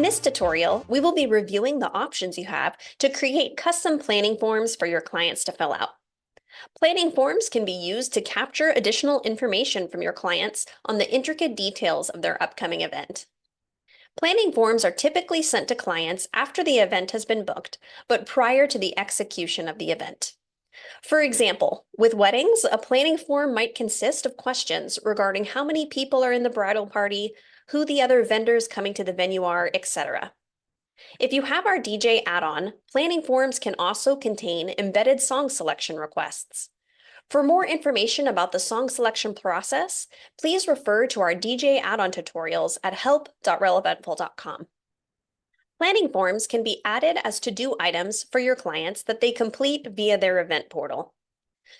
this tutorial, we will be reviewing the options you have to create custom planning forms for your clients to fill out. Planning forms can be used to capture additional information from your clients on the intricate details of their upcoming event. Planning forms are typically sent to clients after the event has been booked, but prior to the execution of the event. For example, with weddings, a planning form might consist of questions regarding how many people are in the bridal party, who the other vendors coming to the venue are, etc. If you have our DJ add-on, planning forms can also contain embedded song selection requests. For more information about the song selection process, please refer to our DJ add-on tutorials at help.relevantful.com. Planning forms can be added as to-do items for your clients that they complete via their event portal.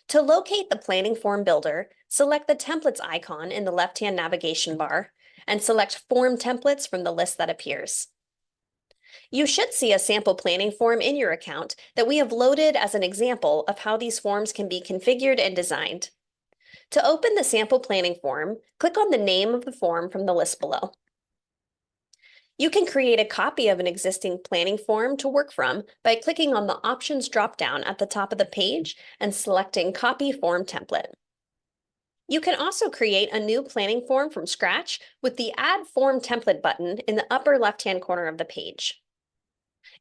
To locate the planning form builder, select the templates icon in the left-hand navigation bar and select Form Templates from the list that appears. You should see a sample planning form in your account that we have loaded as an example of how these forms can be configured and designed. To open the sample planning form, click on the name of the form from the list below. You can create a copy of an existing planning form to work from by clicking on the Options dropdown at the top of the page and selecting Copy Form Template. You can also create a new planning form from scratch with the Add Form Template button in the upper left-hand corner of the page.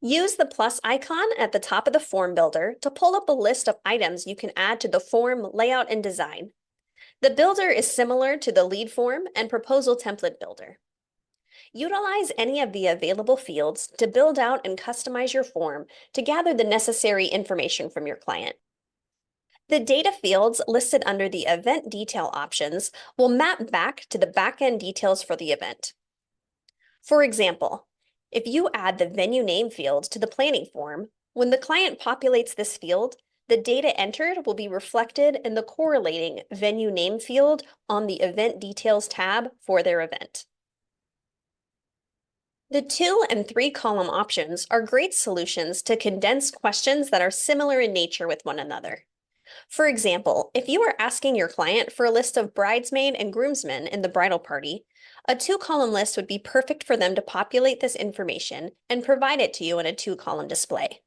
Use the plus icon at the top of the form builder to pull up a list of items you can add to the form layout and design. The builder is similar to the lead form and proposal template builder. Utilize any of the available fields to build out and customize your form to gather the necessary information from your client. The data fields listed under the event detail options will map back to the backend details for the event. For example, if you add the venue name field to the planning form, when the client populates this field, the data entered will be reflected in the correlating venue name field on the Event Details tab for their event. The 2 and 3 column options are great solutions to condense questions that are similar in nature with one another. For example, if you are asking your client for a list of bridesmaid and groomsmen in the bridal party, a 2-column list would be perfect for them to populate this information and provide it to you in a 2-column display.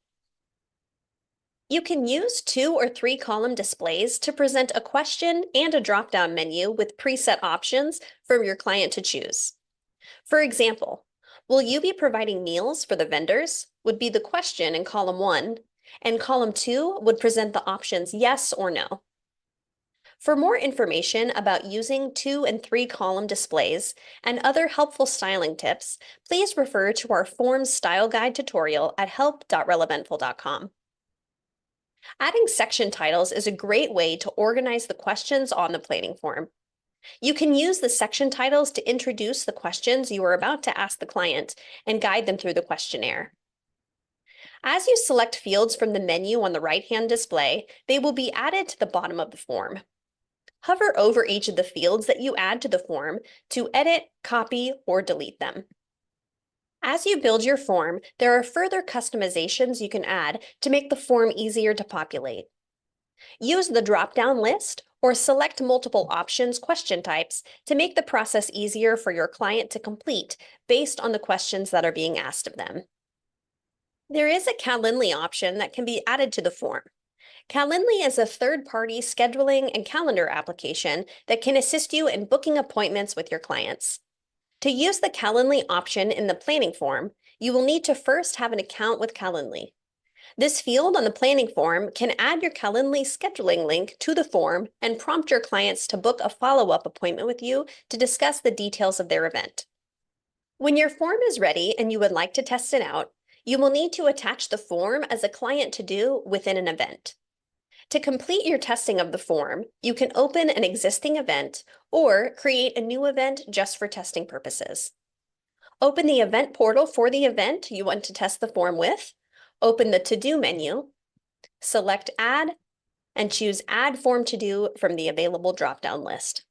You can use 2 or 3-column displays to present a question and a drop-down menu with preset options for your client to choose. For example, will you be providing meals for the vendors? Would be the question in column 1, and column 2 would present the options yes or no. For more information about using 2 and 3 column displays and other helpful styling tips, please refer to our Forms Style Guide tutorial at help.relevantful.com. Adding section titles is a great way to organize the questions on the planning form. You can use the section titles to introduce the questions you are about to ask the client and guide them through the questionnaire. As you select fields from the menu on the right-hand display, they will be added to the bottom of the form. Hover over each of the fields that you add to the form to edit, copy, or delete them. As you build your form, there are further customizations you can add to make the form easier to populate. Use the drop-down list or select multiple options question types to make the process easier for your client to complete based on the questions that are being asked of them. There is a Calendly option that can be added to the form. Calendly is a third-party scheduling and calendar application that can assist you in booking appointments with your clients. To use the Calendly option in the planning form, you will need to first have an account with Calendly. This field on the planning form can add your Calendly scheduling link to the form and prompt your clients to book a follow-up appointment with you to discuss the details of their event. When your form is ready and you would like to test it out, you will need to attach the form as a client to-do within an event. To complete your testing of the form, you can open an existing event or create a new event just for testing purposes. Open the event portal for the event you want to test the form with, open the To-Do menu, select Add, and choose Add Form To Do from the available drop-down list.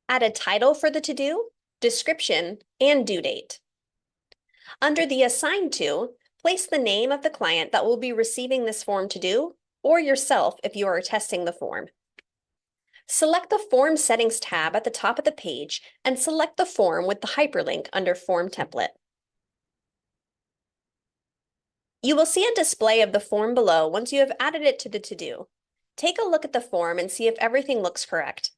Add a title for the to-do, description, and due date. Under the Assign To, place the name of the client that will be receiving this form to do, or yourself if you are testing the form. Select the Form Settings tab at the top of the page and select the form with the hyperlink under Form Template. You will see a display of the form below once you have added it to the to-do. Take a look at the form and see if everything looks correct.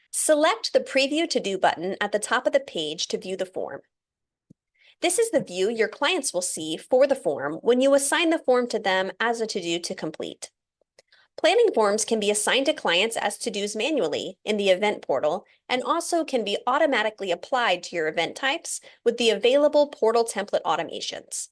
Select the Preview To-Do button at the top of the page to view the form. This is the view your clients will see for the form when you assign the form to them as a to-do to complete. Planning forms can be assigned to clients as to-dos manually in the event portal and also can be automatically applied to your event types with the available portal template automations.